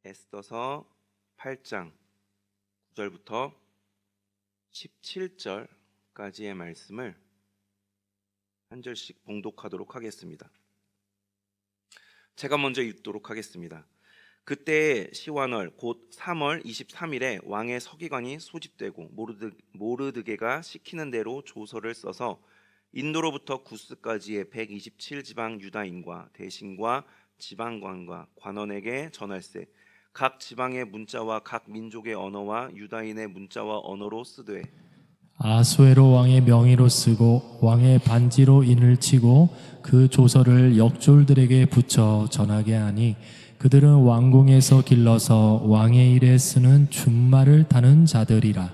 에스더서 8장 9절부터 17절까지의 말씀을 한 절씩 봉독하도록 하겠습니다. 제가 먼저 읽도록 하겠습니다. 그때 시완월 곧 3월 23일에 왕의 서기관이 소집되고 모르드게가 시키는 대로 조서를 써서 인도로부터 구스까지의 127지방 유다인과 대신과 지방관과 관원에게 전할세. 각 지방의 문자와 각 민족의 언어와 유다인의 문자와 언어로 쓰되 아수에로 왕의 명의로 쓰고 왕의 반지로 인을 치고 그 조서를 역졸들에게 붙여 전하게 하니 그들은 왕궁에서 길러서 왕의 일에 쓰는 준말을 타는 자들이라.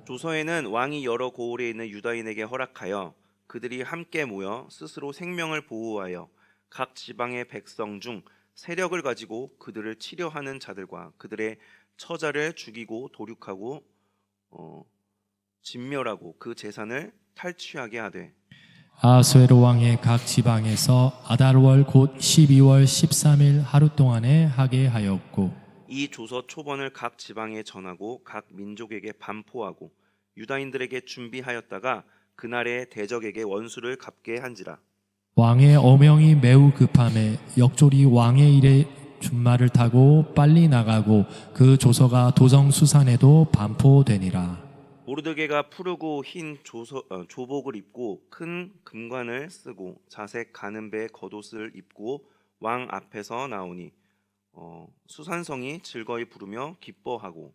조서에는 왕이 여러 고을에 있는 유다인에게 허락하여 그들이 함께 모여 스스로 생명을 보호하여 각 지방의 백성 중 세력을 가지고 그들을 치려하는 자들과 그들의 처자를 죽이고 도륙하고 진멸하고 그 재산을 탈취하게 하되 아수에로 왕의 각 지방에서 아달월 곧 12월 13일 하루 동안에 하게 하였고 이 조서 초본을 각 지방에 전하고 각 민족에게 반포하고 유다인들에게 준비하였다가 그날의 대적에게 원수를 갚게 한지라. 왕의 어명이 매우 급함에 역졸이 왕의 일에 준말을 타고 빨리 나가고 그 조서가 도성 수산에도 반포되니라. 모르드게가 푸르고 흰 조복을 입고 큰 금관을 쓰고 자색 가는 배 겉옷을 입고 왕 앞에서 나오니 수산성이 즐거이 부르며 기뻐하고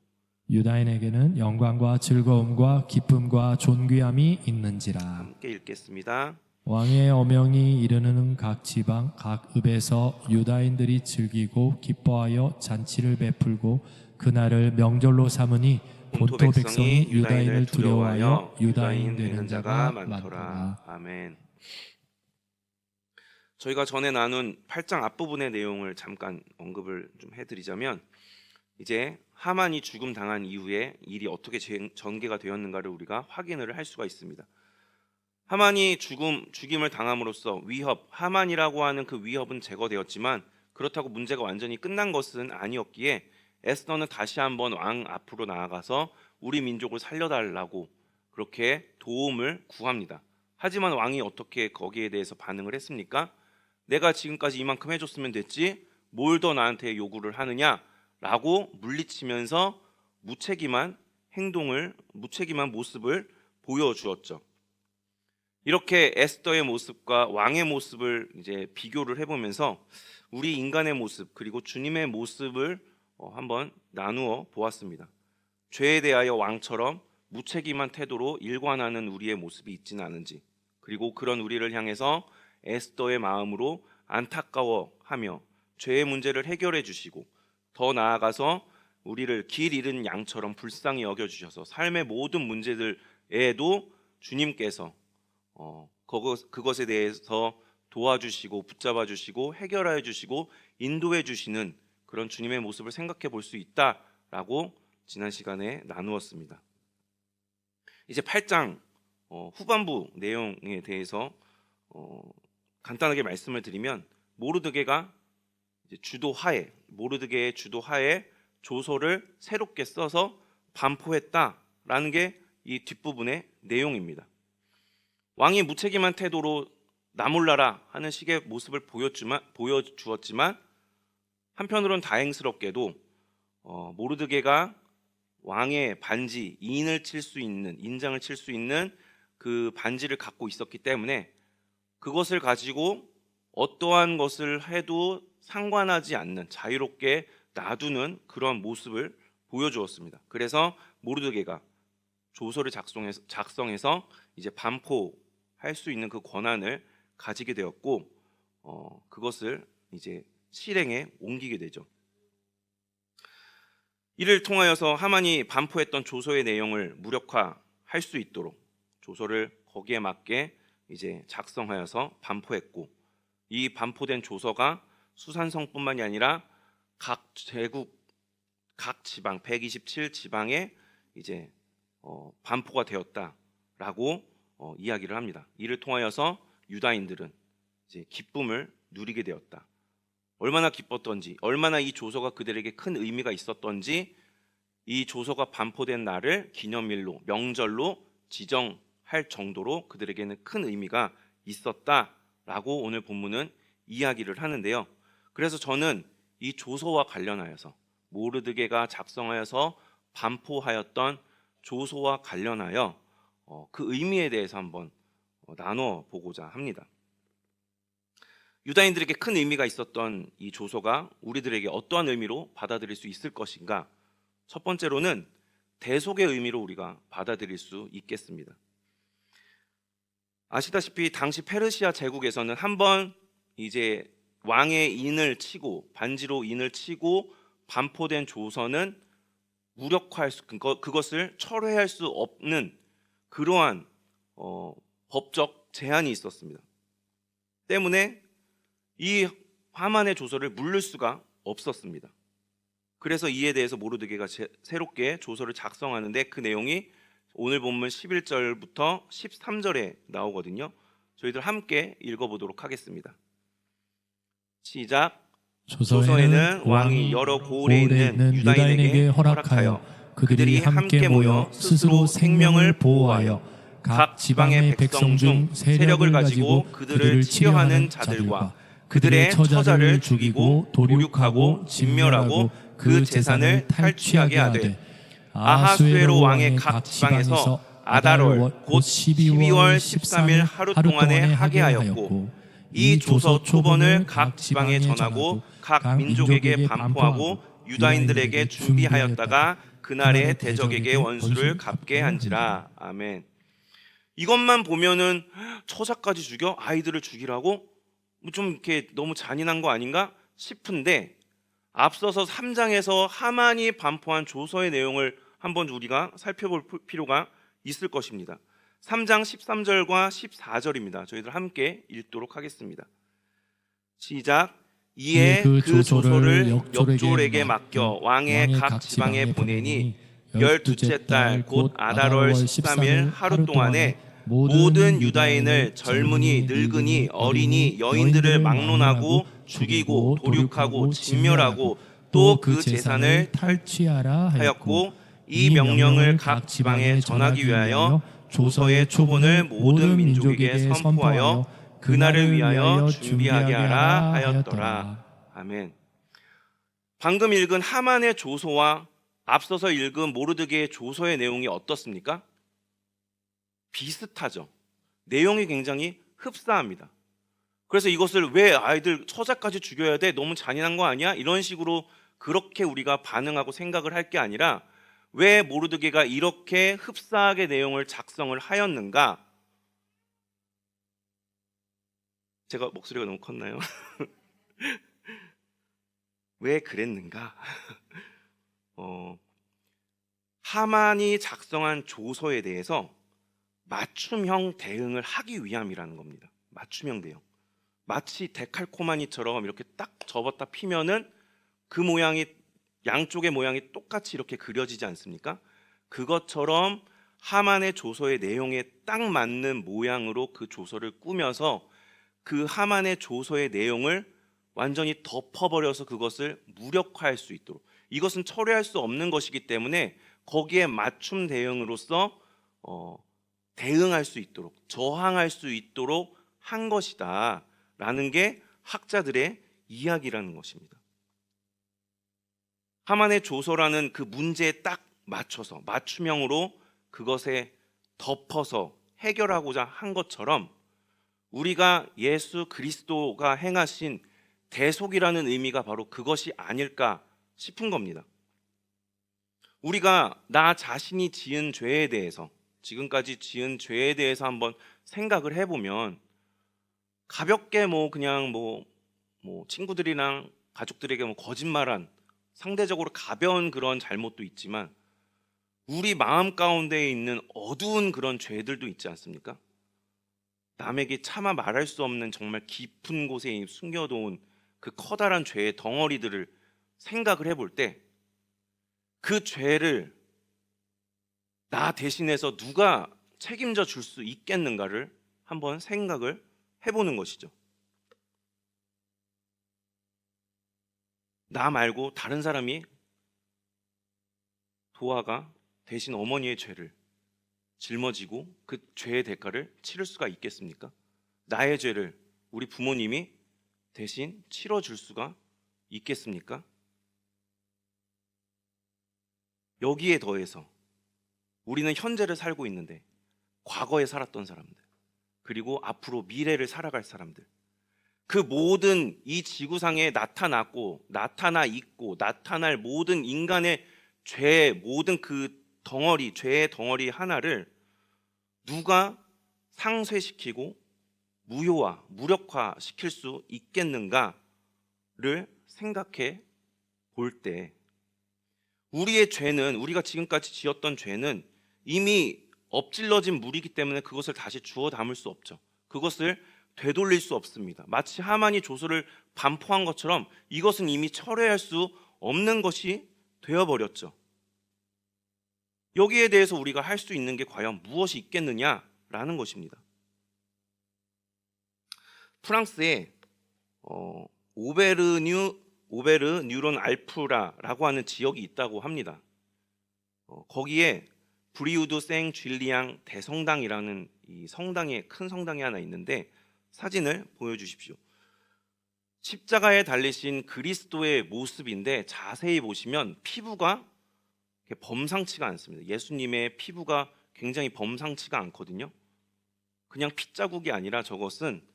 유다인에게는 영광과 즐거움과 기쁨과 존귀함이 있는지라. 함께 읽겠습니다. 왕의 어명이 이르는 각 지방 각 읍에서 유다인들이 즐기고 기뻐하여 잔치를 베풀고 그날을 명절로 삼으니 본토 백성이 유다인을 두려워하여 유다인 되는 자가 많더라. 아멘. 저희가 전에 나눈 8장 앞부분의 내용을 잠깐 언급을 좀 해드리자면 이제 하만이 죽음 당한 이후에 일이 어떻게 전개가 되었는가를 우리가 확인을 할 수가 있습니다. 하만이 죽임을 당함으로써 하만이라고 하는 그 위협은 제거되었지만 그렇다고 문제가 완전히 끝난 것은 아니었기에 에스더는 다시 한번 왕 앞으로 나아가서 우리 민족을 살려달라고 그렇게 도움을 구합니다. 하지만 왕이 어떻게 거기에 대해서 반응을 했습니까? 내가 지금까지 이만큼 해줬으면 됐지 뭘 더 나한테 요구를 하느냐라고 물리치면서 무책임한 모습을 보여주었죠. 이렇게 에스더의 모습과 왕의 모습을 이제 비교를 해보면서 우리 인간의 모습 그리고 주님의 모습을 한번 나누어 보았습니다. 죄에 대하여 왕처럼 무책임한 태도로 일관하는 우리의 모습이 있지는 않은지, 그리고 그런 우리를 향해서 에스더의 마음으로 안타까워하며 죄의 문제를 해결해 주시고 더 나아가서 우리를 길 잃은 양처럼 불쌍히 여겨주셔서 삶의 모든 문제들에도 주님께서 그것에 대해서 도와주시고 붙잡아 주시고 해결하여 주시고 인도해 주시는 그런 주님의 모습을 생각해 볼 수 있다라고 지난 시간에 나누었습니다. 이제 8장 후반부 내용에 대해서 간단하게 말씀을 드리면 모르드게의 주도하에 조서를 새롭게 써서 반포했다라는 게 이 뒷부분의 내용입니다. 왕이 무책임한 태도로 나 몰라라 하는 식의 모습을 보여주었지만 한편으론 다행스럽게도 모르드게가 왕의 반지 인장을 칠 수 있는 그 반지를 갖고 있었기 때문에 그것을 가지고 어떠한 것을 해도 상관하지 않는 자유롭게 놔두는 그런 모습을 보여주었습니다. 그래서 모르드게가 조서를 작성해서 이제 반포할 수 있는 그 권한을 가지게 되었고 그것을 이제 실행에 옮기게 되죠. 이를 통하여서 하만이 반포했던 조서의 내용을 무력화할 수 있도록 조서를 거기에 맞게 이제 작성하여서 반포했고 이 반포된 조서가 수산성뿐만이 아니라 각 지방 127지방에 이제 반포가 되었다라고 이야기를 합니다. 이를 통하여서 유다인들은 이제 기쁨을 누리게 되었다. 얼마나 기뻤던지, 얼마나 이 조서가 그들에게 큰 의미가 있었던지 이 조서가 반포된 날을 기념일로, 명절로 지정할 정도로 그들에게는 큰 의미가 있었다라고 오늘 본문은 이야기를 하는데요. 그래서 저는 이 조서와 관련하여서 모르드게가 작성하여서 반포하였던 조서와 관련하여 그 의미에 대해서 한번 나눠 보고자 합니다. 유다인들에게 큰 의미가 있었던 이 조서가 우리들에게 어떠한 의미로 받아들일 수 있을 것인가? 첫 번째로는 대속의 의미로 우리가 받아들일 수 있겠습니다. 아시다시피 당시 페르시아 제국에서는 한번 이제 왕의 인을 치고 반지로 인을 치고 반포된 조서는 무력화할 수, 그것을 철회할 수 없는 그러한 법적 제한이 있었습니다. 때문에 이 하만의 조서를 물릴 수가 없었습니다. 그래서 이에 대해서 모르드게가 새롭게 조서를 작성하는데 그 내용이 오늘 본문 11절부터 13절에 나오거든요. 저희들 함께 읽어보도록 하겠습니다. 시작. 조서에는 왕이 여러 고을에 있는 유다인에게 허락하여 그들이 함께 모여 스스로 생명을 보호하여 각 지방의 백성 중 세력을 가지고 그들을 치려하는 자들과 그들의 처자를 죽이고 도륙하고 진멸하고 그 재산을 탈취하게 하되 아하수에로 왕의 각 지방에서 아달월 곧 12월 13일 하루 동안에 하게 하였고 이 조서 초본을 각 지방에 전하고 각 민족에게 반포하고 유다인들에게 준비하였다가 그날에 대적에게 원수를 갚게 한지라. 아멘. 이것만 보면은 처자까지 죽여 아이들을 죽이라고 좀 이렇게 너무 잔인한 거 아닌가 싶은데 앞서서 3장에서 하만이 반포한 조서의 내용을 한번 우리가 살펴볼 필요가 있을 것입니다. 3장 13절과 14절입니다. 저희들 함께 읽도록 하겠습니다. 시작. 이에 그 조서를 역졸에게 맡겨 왕의 각 지방에 보내니 12째 달 곧 아달월 13일 하루 동안에 모든 유다인을 젊은이, 늙은이, 어린이, 여인들을 막론하고 죽이고 도륙하고 진멸하고 또 그 재산을 탈취하라 하였고 이 명령을 각 지방에 전하기 위하여 조서의 초본을 모든 민족에게 선포하여 그날을 위하여 준비하게 하라 하였더라. 아멘. 방금 읽은 하만의 조서와 앞서서 읽은 모르드게의 조서의 내용이 어떻습니까? 비슷하죠. 내용이 굉장히 흡사합니다. 그래서 이것을 왜 아이들 처자까지 죽여야 돼? 너무 잔인한 거 아니야? 이런 식으로 그렇게 우리가 반응하고 생각을 할 게 아니라 왜 모르드게가 이렇게 흡사하게 내용을 작성을 하였는가? 제가 목소리가 너무 컸나요? 왜 그랬는가? 하만이 작성한 조서에 대해서 맞춤형 대응을 하기 위함이라는 겁니다. 맞춤형 대응. 마치 데칼코마니처럼 이렇게 딱 접었다 피면은 그 모양이 양쪽의 모양이 똑같이 이렇게 그려지지 않습니까? 그것처럼 하만의 조서의 내용에 딱 맞는 모양으로 그 조서를 꾸며서 그 하만의 조서의 내용을 완전히 덮어버려서 그것을 무력화할 수 있도록, 이것은 철회할 수 없는 것이기 때문에 거기에 맞춤 대응으로서 대응할 수 있도록, 저항할 수 있도록 한 것이다 라는 게 학자들의 이야기라는 것입니다. 하만의 조서라는 그 문제에 딱 맞춰서 맞춤형으로 그것에 덮어서 해결하고자 한 것처럼 우리가 예수 그리스도가 행하신 대속이라는 의미가 바로 그것이 아닐까 싶은 겁니다. 우리가 나 자신이 지은 죄에 대해서, 지금까지 지은 죄에 대해서 한번 생각을 해보면 가볍게 그냥 친구들이랑 가족들에게 거짓말한 상대적으로 가벼운 그런 잘못도 있지만 우리 마음 가운데 있는 어두운 그런 죄들도 있지 않습니까? 남에게 차마 말할 수 없는 정말 깊은 곳에 숨겨놓은 그 커다란 죄의 덩어리들을 생각을 해볼 때 그 죄를 나 대신해서 누가 책임져 줄 수 있겠는가를 한번 생각을 해보는 것이죠. 나 말고 다른 사람이 도화가 대신 어머니의 죄를 짊어지고 그 죄의 대가를 치를 수가 있겠습니까? 나의 죄를 우리 부모님이 대신 치러줄 수가 있겠습니까? 여기에 더해서 우리는 현재를 살고 있는데 과거에 살았던 사람들, 그리고 앞으로 미래를 살아갈 사람들, 그 모든 이 지구상에 나타났고 나타나 있고 나타날 모든 인간의 죄의 모든 그 덩어리, 죄의 덩어리 하나를 누가 상쇄시키고 무효화, 무력화 시킬 수 있겠는가를 생각해 볼 때, 우리의 죄는, 우리가 지금까지 지었던 죄는 이미 엎질러진 물이기 때문에 그것을 다시 주워 담을 수 없죠. 그것을 되돌릴 수 없습니다. 마치 하만이 조서를 반포한 것처럼 이것은 이미 철회할 수 없는 것이 되어버렸죠. 여기에 대해서 우리가 할 수 있는 게 과연 무엇이 있겠느냐라는 것입니다. 프랑스에 오베르 뉴론 알프라라고 하는 지역이 있다고 합니다. 거기에 브리우드 생 줄리앙 대성당이라는 이 성당에, 큰 성당이 하나 있는데, 사진을 보여주십시오. 십자가에 달리신 그리스도의 모습인데 자세히 보시면 피부가 범상치가 않습니다. 예수님의 피부가 굉장히 범상치가 않거든요. 그냥 핏자국이 아니라 저것은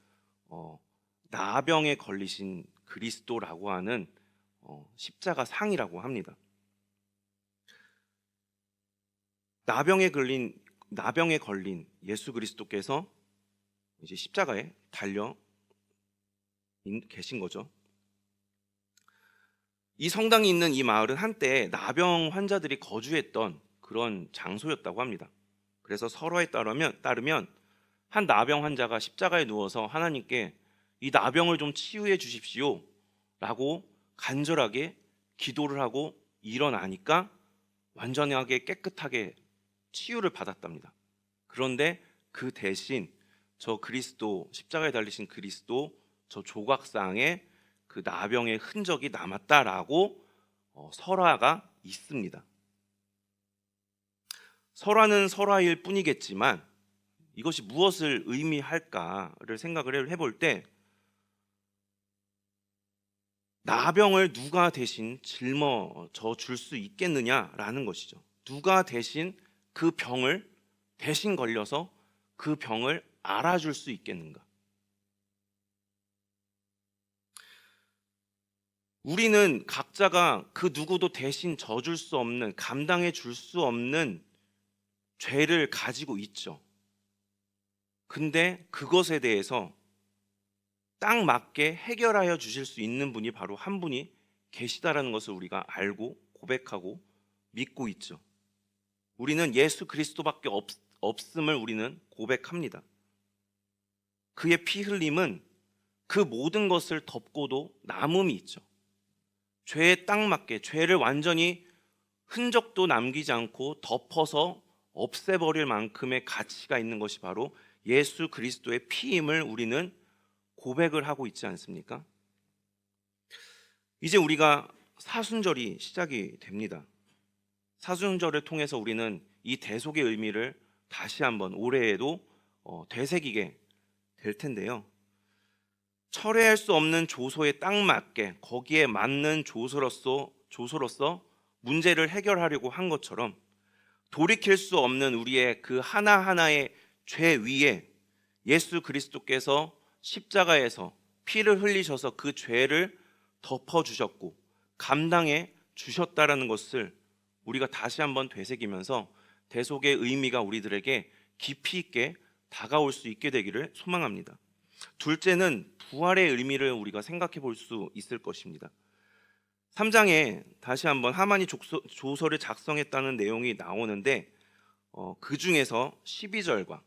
나병에 걸리신 그리스도라고 하는 십자가 상이라고 합니다. 나병에 걸린 예수 그리스도께서 이제 십자가에 달려 계신 거죠. 이 성당이 있는 이 마을은 한때 나병 환자들이 거주했던 그런 장소였다고 합니다. 그래서 서로에 따르면 한 나병 환자가 십자가에 누워서 하나님께 이 나병을 좀 치유해 주십시오 라고 간절하게 기도를 하고 일어나니까 완전하게 깨끗하게 치유를 받았답니다. 그런데 그 대신 저 그리스도, 십자가에 달리신 그리스도 저 조각상에 그 나병의 흔적이 남았다라고 설화가 있습니다. 설화는 설화일 뿐이겠지만 이것이 무엇을 의미할까를 생각을 해볼 때, 나병을 누가 대신 짊어져 줄 수 있겠느냐라는 것이죠. 누가 대신 그 병을 대신 걸려서 그 병을 알아줄 수 있겠는가? 우리는 각자가 그 누구도 대신 져줄 수 없는, 감당해 줄 수 없는 죄를 가지고 있죠. 근데 그것에 대해서 딱 맞게 해결하여 주실 수 있는 분이 바로 한 분이 계시다라는 것을 우리가 알고 고백하고 믿고 있죠. 우리는 예수 그리스도밖에 없음을 우리는 고백합니다. 그의 피 흘림은 그 모든 것을 덮고도 남음이 있죠. 죄에 딱 맞게 죄를 완전히 흔적도 남기지 않고 덮어서 없애버릴 만큼의 가치가 있는 것이 바로 예수 그리스도의 피임을 우리는 고백을 하고 있지 않습니까? 이제 우리가 사순절이 시작이 됩니다. 사순절을 통해서 우리는 이 대속의 의미를 다시 한번 올해에도 되새기게 될 텐데요. 철회할 수 없는 조소에 딱 맞게 거기에 맞는 조소로서 문제를 해결하려고 한 것처럼, 돌이킬 수 없는 우리의 그 하나하나의 죄 위에 예수 그리스도께서 십자가에서 피를 흘리셔서 그 죄를 덮어주셨고 감당해 주셨다라는 것을 우리가 다시 한번 되새기면서 대속의 의미가 우리들에게 깊이 있게 다가올 수 있게 되기를 소망합니다. 둘째는 부활의 의미를 우리가 생각해 볼 수 있을 것입니다. 3장에 다시 한번 하만이 조서를 작성했다는 내용이 나오는데, 그 중에서 12절과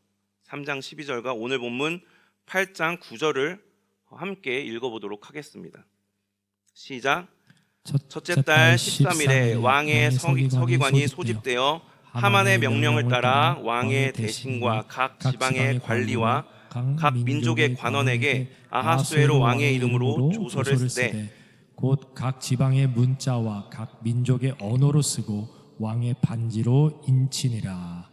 3장 12절과 오늘 본문 8장 9절을 함께 읽어보도록 하겠습니다. 시작. 첫째 달 13일에 왕의 서기관이 소집되어 하만의 명령을 따라 왕의 대신과 각 지방의 관리와 각 민족의 관원에게 아하수에로 왕의 이름으로 조서를 쓰되 곧 각 지방의 문자와 각 민족의 언어로 쓰고 왕의 반지로 인치니라.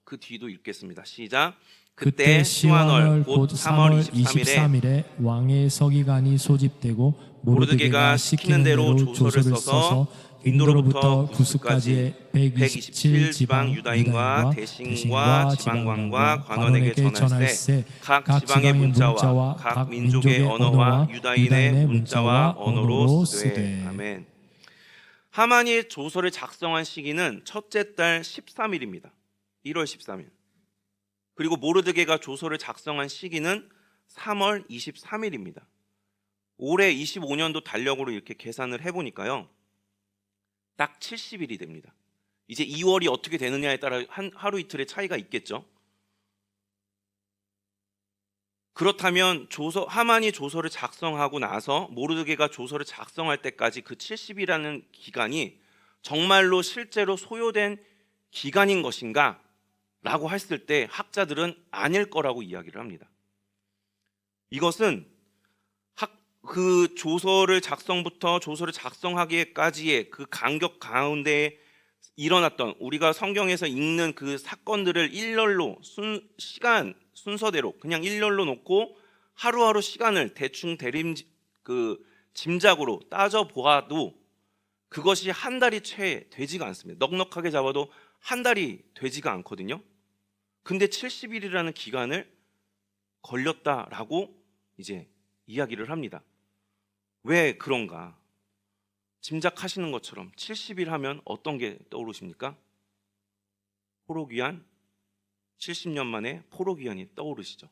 그 뒤도 읽겠습니다. 시작. 그때 시완월 곧 3월 23일에 23일에 왕의 서기관이 소집되고 모르드게가 시키는 대로 조서를 써서 인도로부터 구스까지의 127 지방 유다인과 대신과 지방관과 관원에게 전할세 각 지방의 문자와 각 민족의 언어와 유다인의 문자와 언어로 쓰되. 아멘. 하만이 조서를 작성한 시기는 첫째 달 13일입니다. 1월 13일. 그리고 모르드게가 조서를 작성한 시기는 3월 23일입니다. 올해 25년도 달력으로 이렇게 계산을 해보니까요, 딱 70일이 됩니다. 이제 2월이 어떻게 되느냐에 따라 하루 이틀의 차이가 있겠죠. 그렇다면 하만이 조서를 작성하고 나서 모르드게가 조서를 작성할 때까지 그 70일이라는 기간이 정말로 실제로 소요된 기간인 것인가? 라고 했을 때 학자들은 아닐 거라고 이야기를 합니다. 이것은 그 조서를 작성부터 조서를 작성하기까지의 그 간격 가운데 일어났던, 우리가 성경에서 읽는 그 사건들을 일렬로 시간 순서대로 그냥 일렬로 놓고 하루하루 시간을 대충 짐작으로 따져 보아도 그것이 한 달이 채 되지가 않습니다. 넉넉하게 잡아도 한 달이 되지가 않거든요. 근데 70일이라는 기간을 걸렸다라고 이제 이야기를 합니다. 왜 그런가? 짐작하시는 것처럼 70일 하면 어떤 게 떠오르십니까? 포로기한, 70년 만에 포로기한이 떠오르시죠.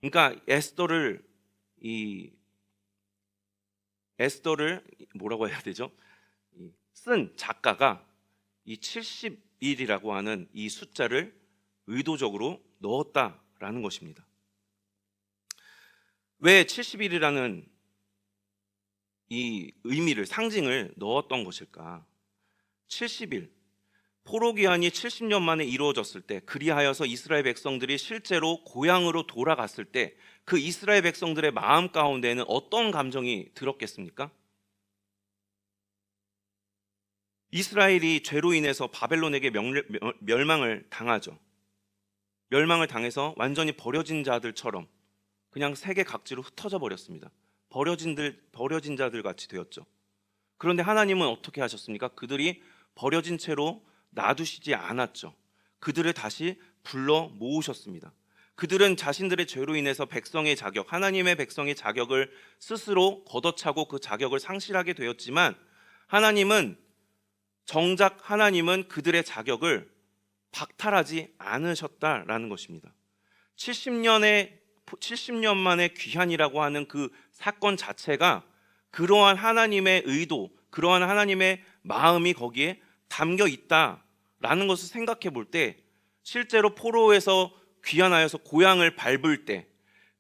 그러니까 에스더를 뭐라고 해야 되죠? 쓴 작가가 이 70일이라고 하는 이 숫자를 의도적으로 넣었다라는 것입니다. 왜 70일이라는 이 의미를, 상징을 넣었던 것일까? 70일, 포로기한이 70년 만에 이루어졌을 때, 그리하여서 이스라엘 백성들이 실제로 고향으로 돌아갔을 때 그 이스라엘 백성들의 마음 가운데에는 어떤 감정이 들었겠습니까? 이스라엘이 죄로 인해서 바벨론에게 멸망을 당하죠. 멸망을 당해서 완전히 버려진 자들처럼 그냥 세계 각지로 흩어져 버렸습니다. 버려진 자들 같이 되었죠. 그런데 하나님은 어떻게 하셨습니까? 그들이 버려진 채로 놔두시지 않았죠. 그들을 다시 불러 모으셨습니다. 그들은 자신들의 죄로 인해서 백성의 자격, 하나님의 백성의 자격을 스스로 걷어차고 그 자격을 상실하게 되었지만 정작 하나님은 그들의 자격을 박탈하지 않으셨다라는 것입니다. 70년 만에 귀환이라고 하는 그 사건 자체가 그러한 하나님의 의도, 그러한 하나님의 마음이 거기에 담겨 있다라는 것을 생각해 볼 때, 실제로 포로에서 귀환하여서 고향을 밟을 때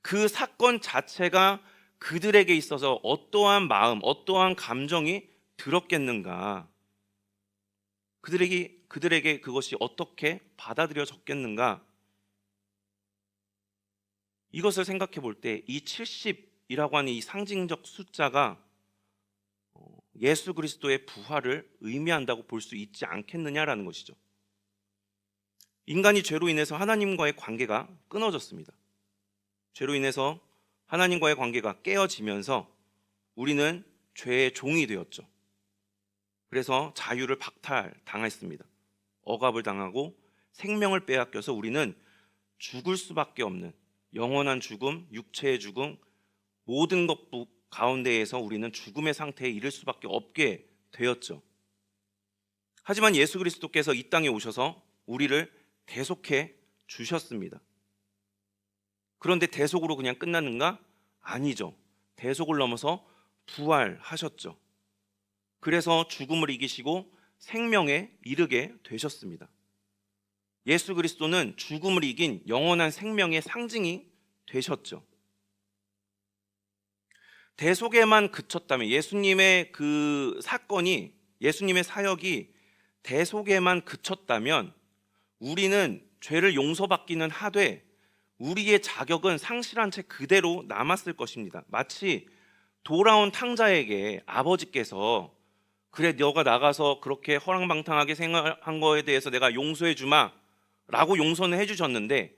그 사건 자체가 그들에게 있어서 어떠한 마음, 어떠한 감정이 들었겠는가, 그들에게 그것이 어떻게 받아들여졌겠는가, 이것을 생각해 볼 때 이 70이라고 하는 이 상징적 숫자가 예수 그리스도의 부활을 의미한다고 볼 수 있지 않겠느냐라는 것이죠. 인간이 죄로 인해서 하나님과의 관계가 끊어졌습니다. 죄로 인해서 하나님과의 관계가 깨어지면서 우리는 죄의 종이 되었죠. 그래서 자유를 박탈당했습니다. 억압을 당하고 생명을 빼앗겨서 우리는 죽을 수밖에 없는 영원한 죽음, 육체의 죽음, 모든 것 가운데에서 우리는 죽음의 상태에 이를 수밖에 없게 되었죠. 하지만 예수 그리스도께서 이 땅에 오셔서 우리를 대속해 주셨습니다. 그런데 대속으로 그냥 끝났는가? 아니죠. 대속을 넘어서 부활하셨죠. 그래서 죽음을 이기시고 생명에 이르게 되셨습니다. 예수 그리스도는 죽음을 이긴 영원한 생명의 상징이 되셨죠. 대속에만 그쳤다면, 예수님의 그 사건이, 예수님의 사역이 대속에만 그쳤다면 우리는 죄를 용서받기는 하되 우리의 자격은 상실한 채 그대로 남았을 것입니다. 마치 돌아온 탕자에게 아버지께서 그래 너가 나가서 그렇게 허랑방탕하게 생활한 거에 대해서 내가 용서해 주마 라고 용서는 해주셨는데,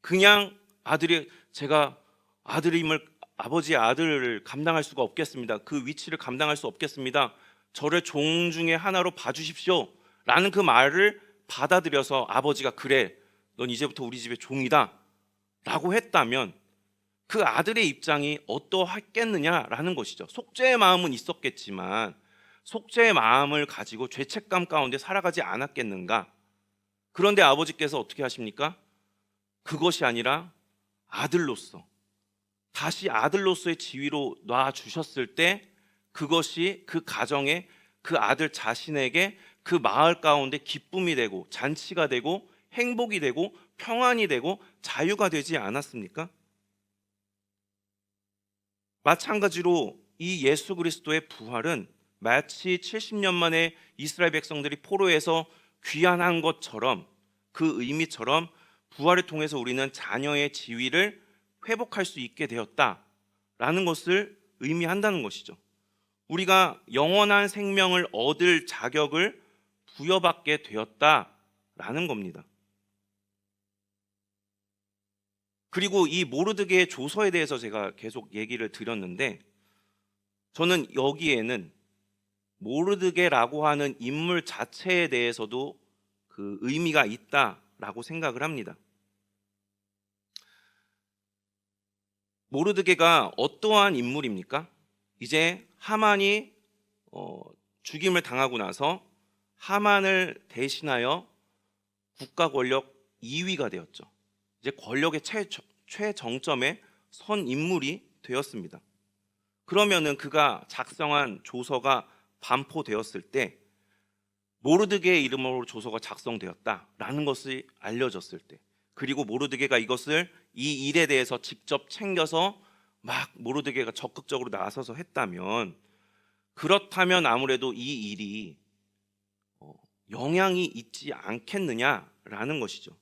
그냥 아들이 제가 아버지의 아들을 감당할 수가 없겠습니다, 그 위치를 감당할 수 없겠습니다, 저를 종 중에 하나로 봐주십시오 라는 그 말을 받아들여서 아버지가 그래 넌 이제부터 우리 집의 종이다 라고 했다면 그 아들의 입장이 어떠했겠느냐라는 것이죠. 속죄의 마음은 있었겠지만 속죄의 마음을 가지고 죄책감 가운데 살아가지 않았겠는가. 그런데 아버지께서 어떻게 하십니까? 그것이 아니라 아들로서, 다시 아들로서의 지위로 놔주셨을 때 그것이 그 가정에, 그 아들 자신에게 그 마을 가운데 기쁨이 되고 잔치가 되고 행복이 되고 평안이 되고 자유가 되지 않았습니까? 마찬가지로 이 예수 그리스도의 부활은 마치 70년 만에 이스라엘 백성들이 포로에서 귀환한 것처럼, 그 의미처럼 부활을 통해서 우리는 자녀의 지위를 회복할 수 있게 되었다라는 것을 의미한다는 것이죠. 우리가 영원한 생명을 얻을 자격을 부여받게 되었다라는 겁니다. 그리고 이 모르드게의 조서에 대해서 제가 계속 얘기를 드렸는데, 저는 여기에는 모르드게라고 하는 인물 자체에 대해서도 그 의미가 있다라고 생각을 합니다. 모르드게가 어떠한 인물입니까? 이제 하만이 죽임을 당하고 나서 하만을 대신하여 국가 권력 2위가 되었죠. 이제 권력의 최정점에 선 인물이 되었습니다. 그러면은 그가 작성한 조서가 반포되었을 때, 모르드게의 이름으로 조서가 작성되었다라는 것이 알려졌을 때, 그리고 모르드게가 이것을, 이 일에 대해서 직접 챙겨서 막 모르드게가 적극적으로 나서서 했다면, 그렇다면 아무래도 이 일이 영향이 있지 않겠느냐라는 것이죠.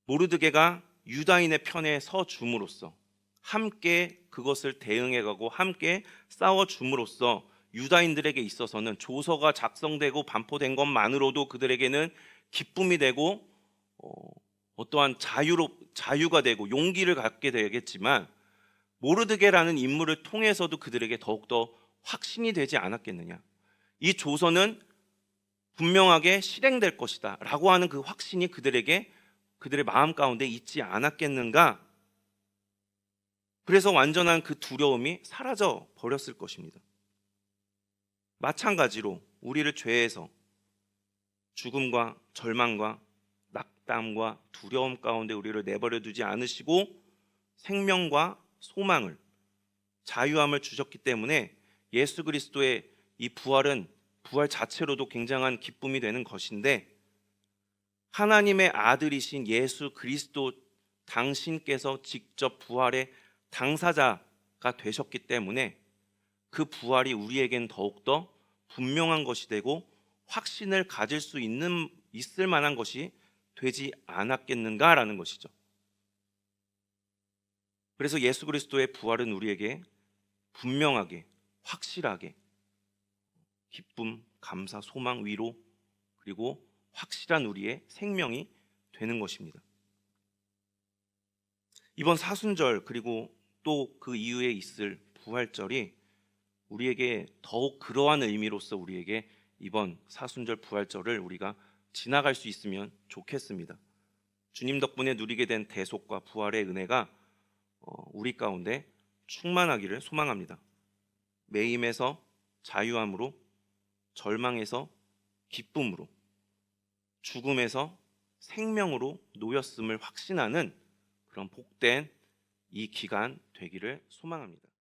모르드게가 유다인의 편에 서 줌으로써, 함께 그것을 대응해가고 함께 싸워 줌으로써 유다인들에게 있어서는 조서가 작성되고 반포된 것만으로도 그들에게는 기쁨이 되고 어떠한 자유가 되고 용기를 갖게 되겠지만, 모르드게라는 인물을 통해서도 그들에게 더욱더 확신이 되지 않았겠느냐. 이 조서는 분명하게 실행될 것이다 라고 하는 그 확신이 그들의 마음 가운데 있지 않았겠는가. 그래서 완전한 그 두려움이 사라져 버렸을 것입니다. 마찬가지로 우리를 죄에서 죽음과 절망과 낙담과 두려움 가운데 우리를 내버려 두지 않으시고 생명과 소망을, 자유함을 주셨기 때문에 예수 그리스도의 이 부활은 부활 자체로도 굉장한 기쁨이 되는 것인데, 하나님의 아들이신 예수 그리스도 당신께서 직접 부활의 당사자가 되셨기 때문에 그 부활이 우리에겐 더욱더 분명한 것이 되고 확신을 가질 수 있을 만한 것이 되지 않았겠는가라는 것이죠. 그래서 예수 그리스도의 부활은 우리에게 분명하게, 확실하게 기쁨, 감사, 소망, 위로, 그리고 확실한 우리의 생명이 되는 것입니다. 이번 사순절 그리고 또 그 이후에 있을 부활절이 우리에게 더욱 그러한 의미로서 우리에게 이번 사순절 부활절을 우리가 지나갈 수 있으면 좋겠습니다. 주님 덕분에 누리게 된 대속과 부활의 은혜가 우리 가운데 충만하기를 소망합니다. 매임에서 자유함으로, 절망에서 기쁨으로, 죽음에서 생명으로 놓였음을 확신하는 그런 복된 이 기간 되기를 소망합니다.